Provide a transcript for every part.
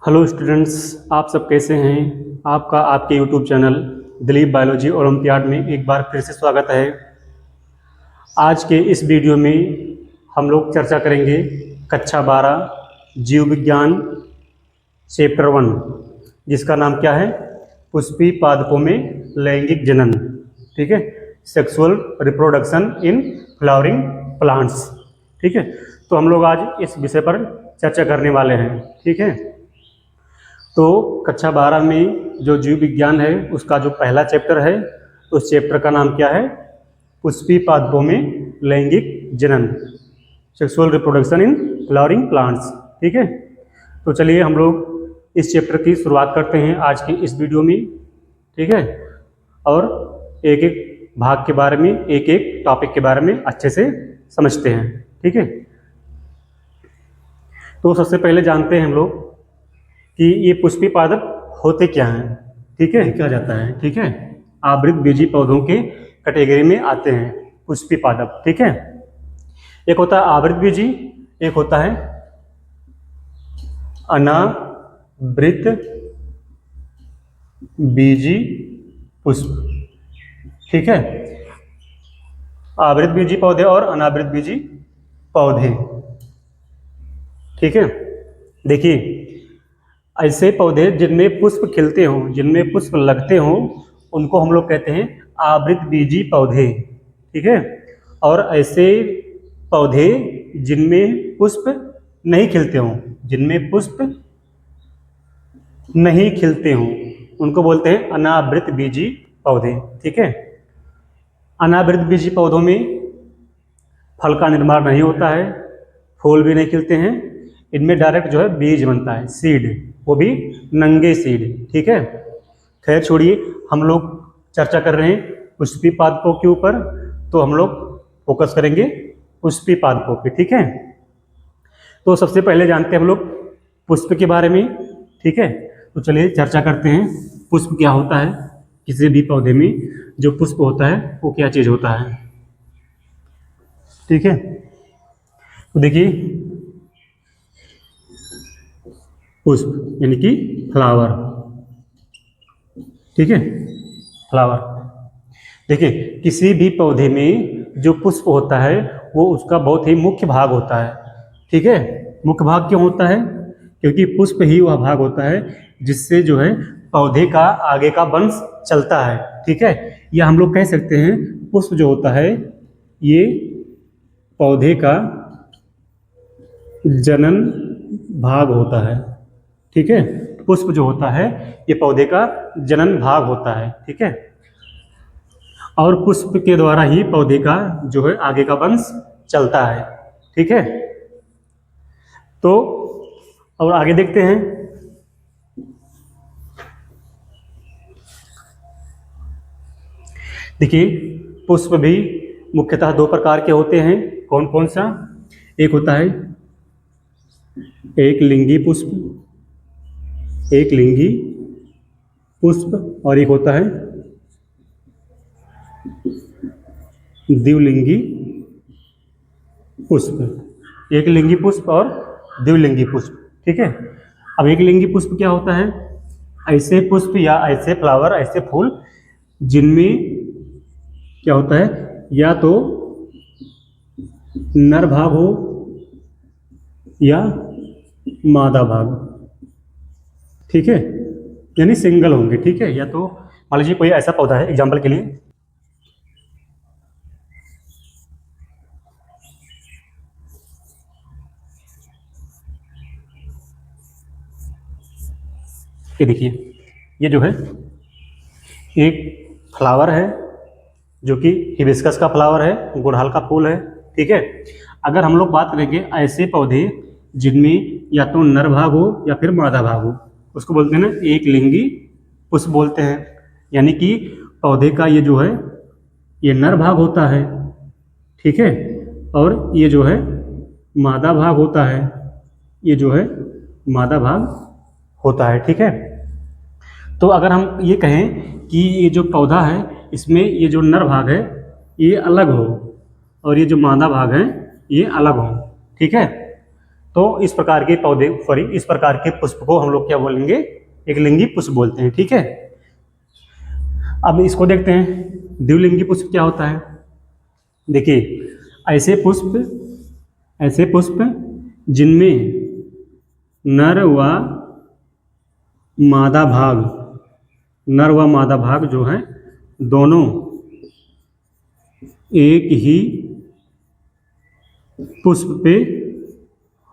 Hello students, आप सब कैसे हैं। आपका आपके YouTube channel Dilip biology olympiad में एक बार फिर से स्वागत है। आज के इस वीडियो में हम लोग चर्चा करेंगे कक्षा 12 जीव विज्ञान चैप्टर 1, जिसका नाम क्या है, पुष्पी पादपों में लैंगिक जनन। ठीक है, sexual reproduction in flowering plants. ठीक है, तो हम लोग आज इस विषय पर चर्चा करने वाले हैं। ठीक है, तो कक्षा 12 में जो जीव विज्ञान है उसका जो पहला चैप्टर है, उस चैप्टर का नाम क्या है, पुष्पी पादपों में लैंगिक जनन, sexual reproduction in flowering plants. ठीक है, तो चलिए हम लोग इस चैप्टर की शुरुआत करते हैं आज की इस वीडियो में। ठीक है, और एक एक भाग के बारे में, एक एक टॉपिक के बारे में अच्छे से समझते हैं। ठीक है, तो सबसे पहले जानते हैं हम लोग कि ये पुष्पी पादप होते क्या हैं। ठीक है, क्या जाता है। ठीक है, आवृत बीजी पौधों के कैटेगरी में आते हैं पुष्पी पादप। ठीक है, एक होता है आवृत बीजी, एक होता है अनावृत बीजी पुष्प। ठीक है, आवृत बीजी पौधे और अनावृत बीजी पौधे। ठीक है, देखिए ऐसे पौधे जिनमें पुष्प खिलते हों, जिनमें पुष्प लगते हों, उनको हम लोग कहते हैं आवृत बीजी पौधे। ठीक है, और ऐसे पौधे जिनमें पुष्प नहीं खिलते हों, जिनमें पुष्प नहीं खिलते हों, उनको बोलते हैं अनावृत बीजी पौधे। ठीक है, अनावृत बीजी पौधों में फल का निर्माण नहीं होता है, फूल भी नहीं खिलते हैं, इनमें डायरेक्ट जो है बीज बनता है, सीड, वो भी नंगे सीड। ठीक है, खैर छोड़िए, हम लोग चर्चा कर रहे हैं पुष्पी पादपों के ऊपर, तो हम लोग फोकस करेंगे पुष्पी पादपों पे। ठीक है, तो सबसे पहले जानते हैं हम लोग पुष्प के बारे में। ठीक है, तो चलिए चर्चा करते हैं पुष्प क्या होता है। किसी भी पौधे में जो पुष्प होता है वो क्या चीज़ होता है। ठीक है, तो देखिए पुष्प यानी कि फ्लावर। ठीक है, फ्लावर। देखिए किसी भी पौधे में जो पुष्प होता है वो उसका बहुत ही मुख्य भाग होता है। ठीक है, मुख्य भाग क्यों होता है, क्योंकि पुष्प ही वह भाग होता है जिससे जो है पौधे का आगे का वंश चलता है। ठीक है, या हम लोग कह सकते हैं पुष्प जो होता है ये पौधे का जनन भाग होता है। ठीक है, पुष्प जो होता है ये पौधे का जनन भाग होता है। ठीक है, और पुष्प के द्वारा ही पौधे का जो है आगे का वंश चलता है। ठीक है, तो और आगे देखते हैं। देखिए पुष्प भी मुख्यतः दो प्रकार के होते हैं। कौन कौन सा, एक होता है एक लिंगी पुष्प, एक लिंगी पुष्प, और एक होता है द्विलिंगी पुष्प। एक लिंगी पुष्प और द्विलिंगी पुष्प। ठीक है, अब एक लिंगी पुष्प क्या होता है, ऐसे पुष्प या ऐसे फ्लावर, ऐसे फूल जिनमें क्या होता है, या तो नर भाग हो या मादा भाग। ठीक है, यानी सिंगल होंगे। ठीक है, या तो मान लीजिए कोई ऐसा पौधा है, एग्जाम्पल के लिए ये देखिए, ये जो है एक फ्लावर है जो कि हिबिस्कस का फ्लावर है, गुड़हल का फूल है। ठीक है, अगर हम लोग बात करेंगे ऐसे पौधे जिनमें या तो नर भाग हो या फिर मादा भाग हो, उसको बोलते हैं ना एक लिंगी पुष्प बोलते हैं। यानी कि पौधे का ये जो है ये नर भाग होता है। ठीक है, और ये जो है मादा भाग होता है, ये जो है मादा भाग होता है। ठीक है, तो अगर हम ये कहें कि ये जो पौधा है इसमें ये जो नर भाग है ये अलग हो और ये जो मादा भाग है ये अलग हो। ठीक है, तो इस प्रकार के पौधे, सॉरी, इस प्रकार के पुष्प को हम लोग क्या बोलेंगे, एक लिंगी पुष्प बोलते हैं। ठीक है, अब इसको देखते हैं द्विलिंगी पुष्प क्या होता है। देखिए, ऐसे पुष्प जिनमें नर व मादा भाग जो है दोनों एक ही पुष्प पे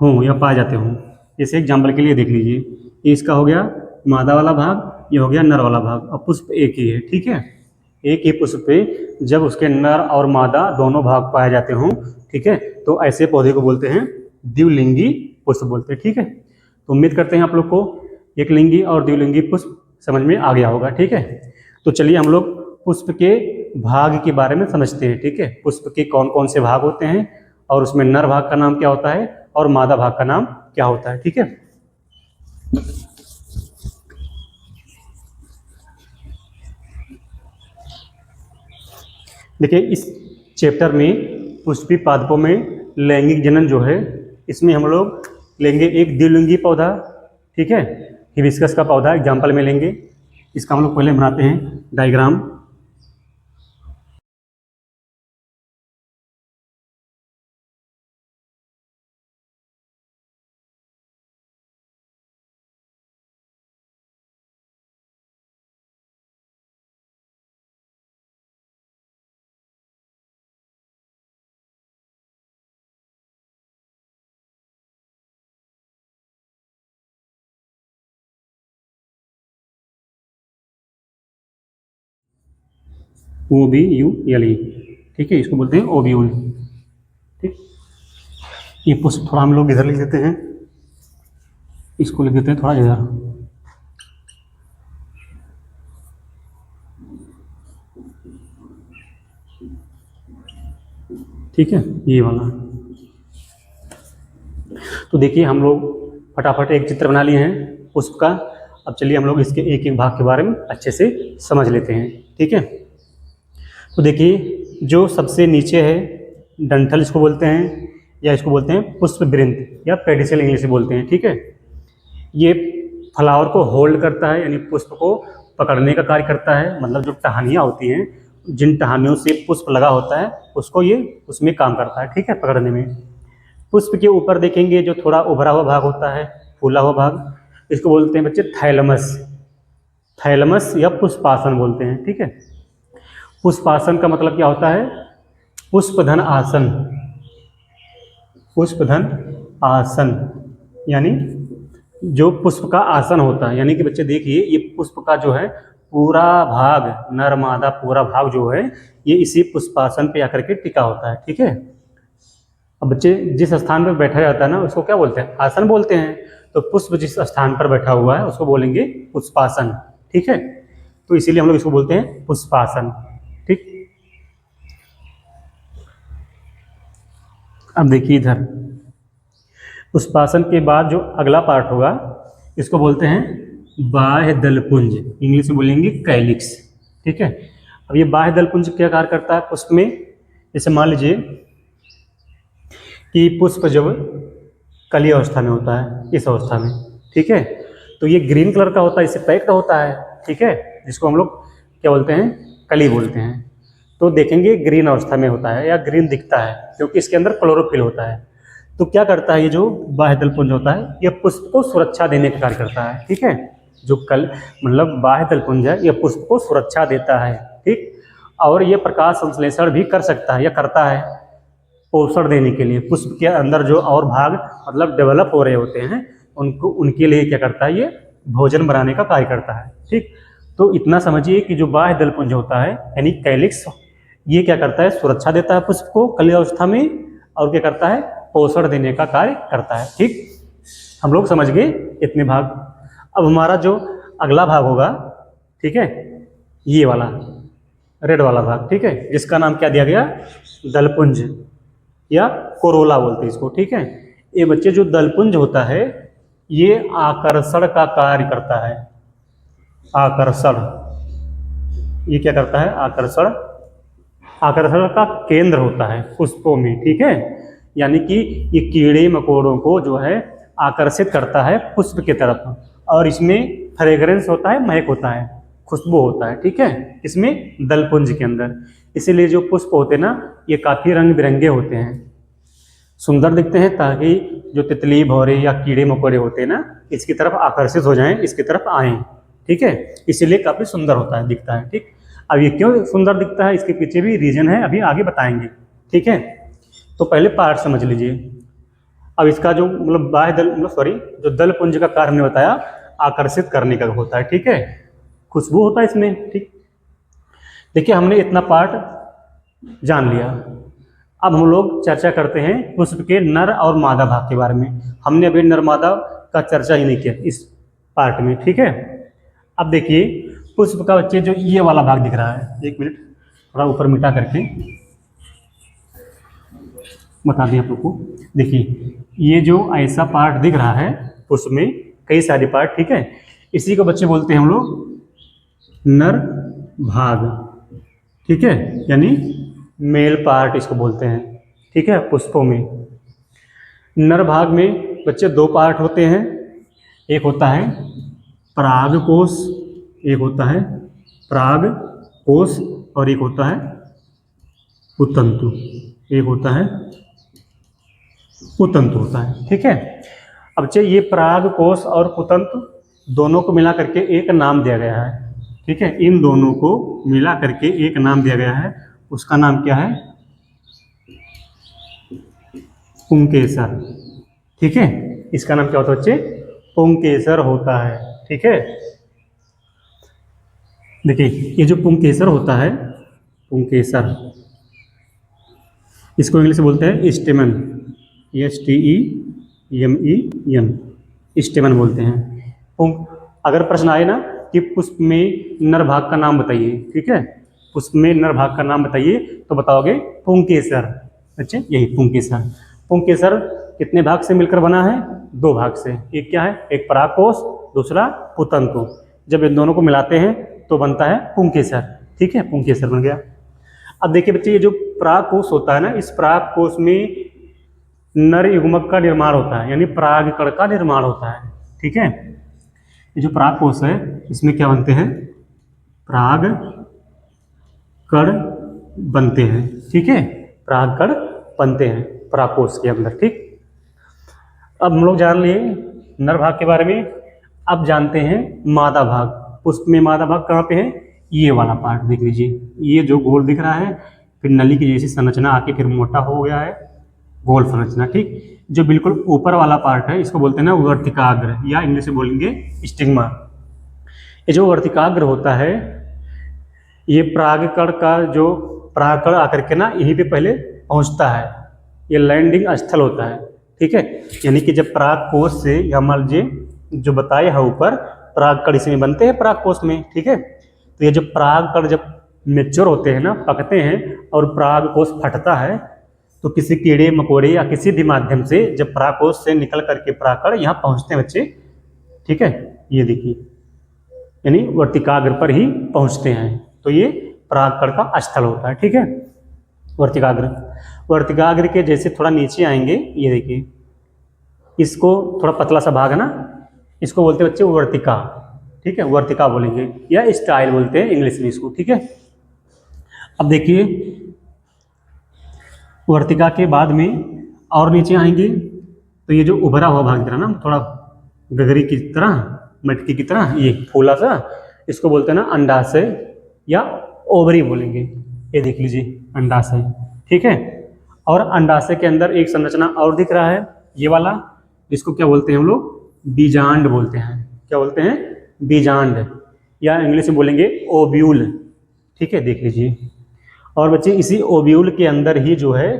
हों या पाए जाते हों। जैसे एग्जाम्पल के लिए देख लीजिए, ये इसका हो गया मादा वाला भाग, ये हो गया नर वाला भाग। अब पुष्प एक ही है, ठीक है, एक ही पुष्प पे जब उसके नर और मादा दोनों भाग पाए जाते हों, ठीक है, तो ऐसे पौधे को बोलते हैं द्विलिंगी पुष्प बोलते हैं। ठीक है, तो उम्मीद करते हैं आप लोग को एक लिंगी और द्विलिंगी पुष्प समझ में आ गया होगा। ठीक है, तो चलिए हम लोग पुष्प के भाग के बारे में समझते हैं। ठीक है, पुष्प के कौन कौन से भाग होते हैं और उसमें नर भाग का नाम क्या होता है और मादा भाग का नाम क्या होता है। ठीक है, देखिए इस चैप्टर में पुष्पी पादपों में लैंगिक जनन जो है, इसमें हम लोग लेंगे एक द्विलिंगी पौधा। ठीक है, हिबिस्कस का पौधा एग्जाम्पल में लेंगे। इसका हम लोग पहले बनाते हैं डायग्राम। OBULE, ठीक है, इसको बोलते हैं ओब्यूल। ठीक, ये पुष्प थोड़ा हम लोग इधर लिख देते हैं, इसको लिख देते हैं थोड़ा इधर। ठीक है, ये वाला। तो देखिए हम लोग फटाफट एक चित्र बना लिए हैं पुष्प का। अब चलिए हम लोग इसके एक एक भाग के बारे में अच्छे से समझ लेते हैं। ठीक है, तो देखिए जो सबसे नीचे है डंठल इसको बोलते हैं, या इसको बोलते हैं पुष्प वृंत या पेडिसल इंग्लिश में बोलते हैं। ठीक है, ये फ्लावर को होल्ड करता है, यानी पुष्प को पकड़ने का कार्य करता है। मतलब जो टहनियाँ होती हैं, जिन टहनियों से पुष्प लगा होता है, उसको ये उसमें काम करता है। ठीक है, पकड़ने में। पुष्प के ऊपर देखेंगे जो थोड़ा उभरा हुआ भाग होता है, फूला हुआ भाग, इसको बोलते हैं बच्चे थैलमस। थैलमस या पुष्पासन बोलते हैं। ठीक है, पुष्पासन का मतलब क्या होता है, पुष्पधन आसन। पुष्पधन आसन यानी जो पुष्प का आसन होता है, यानी कि बच्चे देखिए ये पुष्प का जो है पूरा भाग, नर मादा पूरा भाग जो है, ये इसी पुष्पासन पे आकर के टिका होता है। ठीक है, अब बच्चे जिस स्थान पर बैठा जाता है ना, उसको क्या बोलते हैं, आसन बोलते हैं। तो पुष्प जिस स्थान पर बैठा हुआ है उसको बोलेंगे पुष्पासन। ठीक है, तो इसीलिए हम लोग इसको बोलते हैं पुष्पासन। ठीक, अब देखिए इधर पुष्पासन के बाद जो अगला पार्ट होगा, इसको बोलते हैं बाह्य दलपुंज, इंग्लिश में बोलेंगे कैलिक्स। ठीक है, अब ये बाह्य दलपुंज क्या कार्य करता है पुष्प में। जैसे मान लीजिए कि पुष्प जब कली अवस्था में होता है, इस अवस्था में, ठीक है, तो ये ग्रीन कलर का होता है, इससे पैक्ड होता है। ठीक है, जिसको हम लोग क्या बोलते हैं, कली बोलते हैं। तो देखेंगे ग्रीन अवस्था में होता है या ग्रीन दिखता है, क्योंकि इसके अंदर क्लोरोफिल होता है। तो क्या करता है ये जो बाह्य दलपुंज होता है, ये पुष्प को सुरक्षा देने का कार्य करता है। ठीक है, जो मतलब बाह्य दलपुंज है, ये पुष्प को सुरक्षा देता है। ठीक, और ये प्रकाश संश्लेषण भी कर सकता है या करता है, पोषण देने के लिए। पुष्प के अंदर जो और भाग मतलब डेवलप हो रहे होते हैं, उनके लिए क्या करता है, ये भोजन बनाने का कार्य करता है। ठीक, तो इतना समझिए कि जो बाह्य दलपुंज होता है यानी कैलिक्स, ये क्या करता है, सुरक्षा देता है पुष्प को कली अवस्था में, और क्या करता है, पोषण देने का कार्य करता है। ठीक, हम लोग समझ गए इतने भाग। अब हमारा जो अगला भाग होगा, ठीक है, ये वाला रेड वाला भाग, ठीक है, जिसका नाम क्या दिया गया, दलपुंज या कोरोला बोलते हैं इसको। ठीक है, ये बच्चे जो दलपुंज होता है, ये आकर्षण का कार्य करता है। आकर्षण, ये क्या करता है, आकर्षण, आकर्षण का केंद्र होता है पुष्पों में। ठीक है, यानी कि ये कीड़े मकोड़ों को जो है आकर्षित करता है पुष्प की तरफ, और इसमें फ्रेग्रेंस होता है, महक होता है, खुशबू होता है, ठीक है, इसमें दलपुंज के अंदर। इसीलिए जो पुष्प होते हैं ना, ये काफ़ी रंग बिरंगे होते हैं, सुंदर दिखते हैं, ताकि जो तितली भौरे या कीड़े मकोड़े होते हैं ना, इसकी तरफ आकर्षित हो जाएं, इसकी तरफ आएँ, ठीक है, इसीलिए काफ़ी सुंदर होता है, दिखता है, ठीक। अब ये क्यों सुंदर दिखता है, इसके पीछे भी रीजन है, अभी आगे बताएंगे, ठीक है। तो पहले पार्ट समझ लीजिए। अब इसका जो मतलब बाह्य दल जो दल पुंज का कार्य हमने बताया, आकर्षित करने का होता है, ठीक है, खुशबू होता है इसमें, ठीक। देखिए हमने इतना पार्ट जान लिया। अब हम लोग चर्चा करते हैं पुष्प के नर और मादा भाग के बारे में। हमने अभी नर मादा का चर्चा ही नहीं किया इस पार्ट में, ठीक है। अब देखिए पुष्प का बच्चे जो ये वाला भाग दिख रहा है, एक मिनट थोड़ा ऊपर मिटा करके बता दें आप लोग को। देखिए ये जो ऐसा पार्ट दिख रहा है पुष्प में, कई सारे पार्ट, ठीक है, इसी को बच्चे बोलते हैं हम लोग नर भाग, ठीक है, यानी मेल पार्ट इसको बोलते हैं, ठीक है। पुष्पों में नर भाग में बच्चे दो पार्ट होते हैं, एक होता है परागकोश, एक होता है परागकोश, और एक होता है पुतंतु, एक होता है पुतंतु होता है, ठीक है। अब चाहिए ये परागकोश और पुतंतु दोनों को मिला करके एक नाम दिया गया है, ठीक है, इन दोनों को मिला करके एक नाम दिया गया है, उसका नाम क्या है, पुंकेसर, ठीक है। इसका नाम क्या होता है बच्चे, पुंकेसर होता है, ठीक है। देखिए ये जो पुंकेसर होता है, पुंकेसर, इसको इंग्लिश में बोलते हैं स्टेमन, STEMEN, स्टेमन बोलते हैं। अगर प्रश्न आए ना कि पुष्प में नर भाग का नाम बताइए, ठीक है, पुष्प में नर भाग का नाम बताइए, तो बताओगे पुंकेसर, अच्छा यही पुंकेसर। पुंकेसर कितने भाग से मिलकर बना है, दो भाग से, एक क्या है, एक परागकोश, दूसरा पुतंतु। जब इन दोनों को मिलाते हैं तो बनता है पुंकेसर, ठीक है, पुंकेसर बन गया। अब देखिए बच्चे ये जो परागकोश होता है ना, इस परागकोश में नर युग्मक का निर्माण होता है, यानी परागकण का निर्माण होता है, ठीक है। ये जो परागकोश है इसमें क्या बनते हैं, परागकण बनते हैं, ठीक है, परागकण बनते हैं परागकोश के अंदर, ठीक। अब हम लोग जान लिए नर भाग के बारे में। अब जानते हैं मादा भाग। पुष्प में मादा भाग कहाँ पे है, ये वाला पार्ट देख लीजिए, ये जो गोल दिख रहा है, फिर नली की जैसी संरचना आके फिर मोटा हो गया है, गोल संरचना, ठीक। जो बिल्कुल ऊपर वाला पार्ट है इसको बोलते हैं ना वर्तिकाग्र, या इंग्लिश में बोलेंगे स्टिग्मा। ये जो वर्तिकाग्र होता है, ये परागकण का जो परागकण आकर के ना यहीं पे पहले पहुंचता है, ये लैंडिंग स्थल होता है, ठीक है। यानी कि जब परागकोश से, या मान लीजिए जो बताए है ऊपर, परागकण इसमें बनते हैं परागकोश में, ठीक है। तो ये जो परागकण जब मेच्योर होते हैं ना, पकते हैं, और परागकोश फटता है, तो किसी कीड़े मकोड़े या किसी भी माध्यम से जब परागकोश से निकल करके परागकण यहाँ पहुँचते हैं बच्चे, ठीक है, ये देखिए, यानी वर्तिकाग्र पर ही पहुँचते हैं, तो ये परागकण का स्थल होता है, ठीक है, वर्तिकाग्र। वर्तिकाग्र के जैसे थोड़ा नीचे आएंगे, ये देखिए, इसको थोड़ा पतला सा भाग है ना, इसको बोलते हैं बच्चे वर्तिका, ठीक है, वर्तिका बोलेंगे, या स्टाइल बोलते हैं इंग्लिश में इसको, ठीक है। अब देखिए वर्तिका के बाद में और नीचे आएंगे तो ये जो उभरा हुआ भाग दिख रहा ना, थोड़ा गगरी की तरह, मटकी की तरह, ये फूला सा, इसको बोलते हैं ना अंडाशय या ओवरी बोलेंगे, ये देख लीजिए अंडाशय, ठीक है। और अंडाशय के अंदर एक संरचना और दिख रहा है, ये वाला, जिसको क्या बोलते हैं हम लोग, बीजांड बोलते हैं, क्या बोलते हैं, बीजांड, या इंग्लिश में बोलेंगे ओव्यूल, ठीक है, देख लीजिए। और बच्चे इसी ओव्यूल के अंदर ही जो है,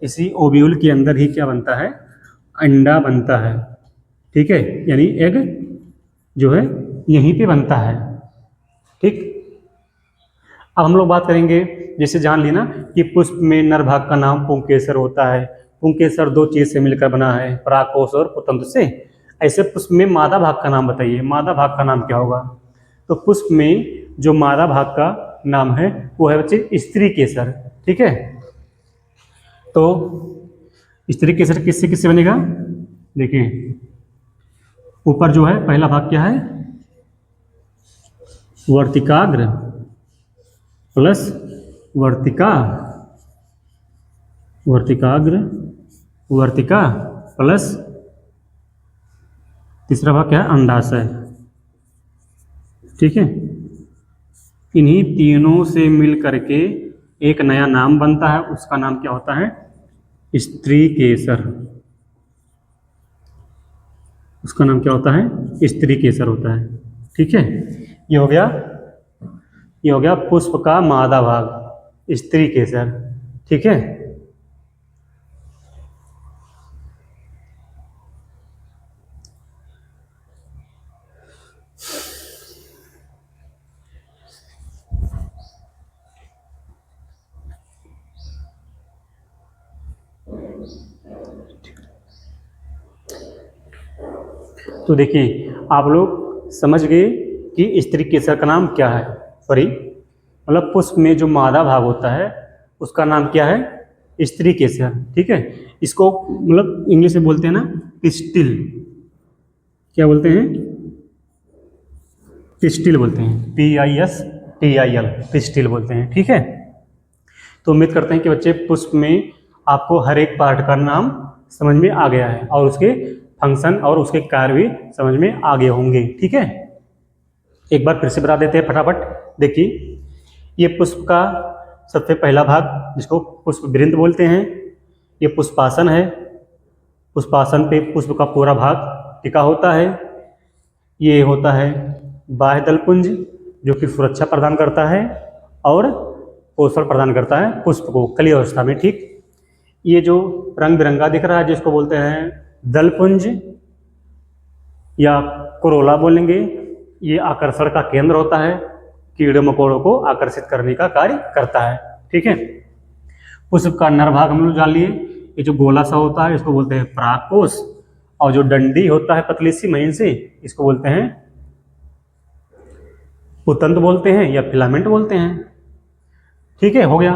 इसी ओव्यूल के अंदर ही क्या बनता है, अंडा बनता है, ठीक है, यानी एग जो है यहीं पे बनता है, ठीक। अब हम लोग बात करेंगे, जैसे जान ली ना कि पुष्प में नर भाग का नाम पुंकेसर होता है। पुंकेसर दो चीज से मिलकर बना है, परागकोश और पुतंतु से। ऐसे पुष्प में मादा भाग का नाम बताइए, मादा भाग का नाम क्या होगा। तो पुष्प में जो मादा भाग का नाम है वो है बच्चे स्त्री केसर, ठीक है। तो स्त्री केसर किससे किससे बनेगा? देखिए ऊपर जो है पहला भाग क्या है, वर्तिकाग्र प्लस वर्तिका, वर्तिकाग्र वर्तिका प्लस तीसरा भाग क्या है, अंडाशय। ठीक है, इन्हीं तीनों से मिल करके एक नया नाम बनता है, उसका नाम क्या होता है, स्त्री केसर। उसका नाम क्या होता है, स्त्री केसर होता है। ठीक है, ये हो गया, ये हो गया पुष्प का मादा भाग, स्त्री केसर। ठीक है, तो देखिए आप लोग समझ गए कि स्त्री केसर का नाम क्या है, सॉरी मतलब पुष्प में जो मादा भाग होता है उसका नाम क्या है, स्त्री केसर। ठीक है, इसको मतलब इंग्लिश में बोलते हैं ना पिस्टिल, क्या बोलते हैं, पिस्टिल बोलते हैं, PISTIL, पिस्टिल बोलते हैं। ठीक है, तो उम्मीद करते हैं कि बच्चे पुष्प में आपको हर एक पार्ट का नाम समझ में आ गया है और उसके फंक्शन और उसके कार्य भी समझ में आ गए होंगे। ठीक है, एक बार फिर से बता देते हैं फटाफट। देखिए ये पुष्प का सबसे पहला भाग जिसको पुष्प वृंत बोलते हैं, ये पुष्पासन है। पुष्पासन पे पुष्प का पूरा भाग टिका होता है। ये होता है बाह्य दलपुंज जो कि सुरक्षा प्रदान करता है और पोषण प्रदान करता है पुष्प को कली अवस्था में। ठीक, ये जो रंग बिरंगा दिख रहा है जिसको बोलते हैं दलपुंज या कोरोला बोलेंगे, ये आकर्षण का केंद्र होता है, कीड़े मकोड़ों को आकर्षित करने का कार्य करता है। ठीक है, पुष्प का नर भाग हम लोग जान लिए, ये जो गोला सा होता है इसको बोलते हैं परागकोश, और जो डंडी होता है पतली सी महीन से इसको बोलते हैं पुतंत बोलते हैं या फिलामेंट बोलते हैं। ठीक है, हो गया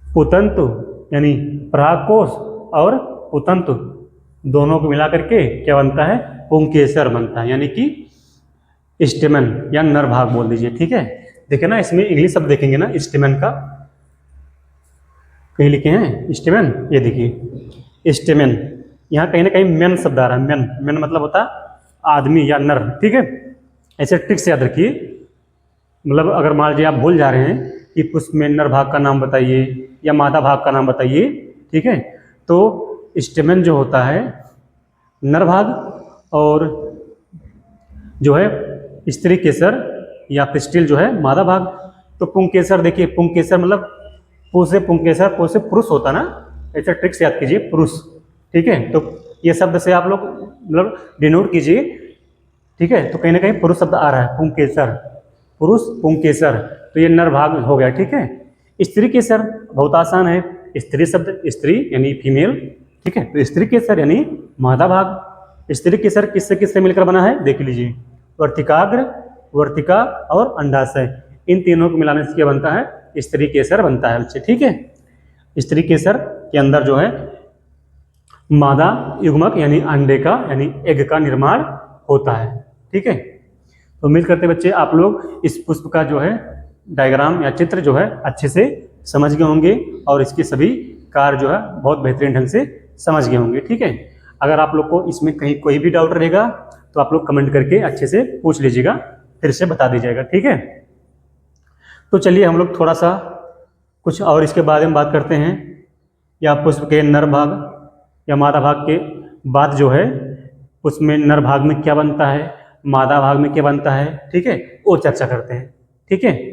पुतंतु यानी परागकोश और पुतंतु दोनों को मिलाकर के क्या बनता है, पुंकेसर बनता है, यानी कि स्टेमन या नर भाग बोल दीजिए। ठीक है, देखिए ना इसमें इंग्लिश शब्द देखेंगे ना स्टेमन का, कहीं लिखे हैं स्टेमन, ये देखिए स्टेमन, यहाँ कहीं ना कहीं मेन शब्द आ रहा है, मेन, मेन मतलब होता है आदमी या नर। ठीक है, ऐसे ट्रिक से याद रखिए, मतलब अगर मान लीजिए आप भूल जा रहे हैं कि पुष्प में नर भाग का नाम बताइए या मादा भाग का नाम बताइए, ठीक है, तो स्टेमन जो होता है नर भाग और जो है स्त्री केसर या पिस्टिल जो है मादा भाग। तो पुंकेसर, देखिए पुंकेसर मतलब पु से पुंकेसर, पु से पुरुष होता ना, ऐसा ट्रिक से याद कीजिए पुरुष। ठीक है, तो ये शब्द से आप लोग मतलब डिनोट कीजिए। ठीक है, तो कहीं ना कहीं पुरुष शब्द आ रहा है, पुंकेसर, पुरुष पुंकेसर, तो ये नर भाग हो गया। ठीक है, स्त्री केसर बहुत आसान है, स्त्री शब्द स्त्री यानी फीमेल। ठीक है, तो स्त्री केसर यानी मादा भाग। स्त्री केसर किससे किससे मिलकर बना है देख लीजिए, वर्तिकाग्र, वर्तिका और अंडाशय, इन तीनों को मिलाने से क्या बनता है, स्त्री केसर बनता है बच्चे। ठीक है, स्त्री केसर के अंदर जो है मादा युग्मक यानी अंडे का यानी एग का निर्माण होता है। ठीक है, तो उम्मीद करते बच्चे आप लोग इस पुष्प का जो है डायग्राम या चित्र जो है अच्छे से समझ गए होंगे और इसके सभी कार्य जो है बहुत बेहतरीन ढंग से समझ गए होंगे। ठीक है, अगर आप लोग को इसमें कहीं कोई भी डाउट रहेगा तो आप लोग कमेंट करके अच्छे से पूछ लीजिएगा, फिर से बता दीजिएगा। ठीक है, तो चलिए हम लोग थोड़ा सा कुछ और इसके बारे में बात करते हैं, या पुष्प के नर भाग या मादा भाग के बाद जो है पुष्प में नर भाग में क्या बनता है, मादा भाग में क्या बनता है, ठीक है, वो चर्चा करते हैं। ठीक है।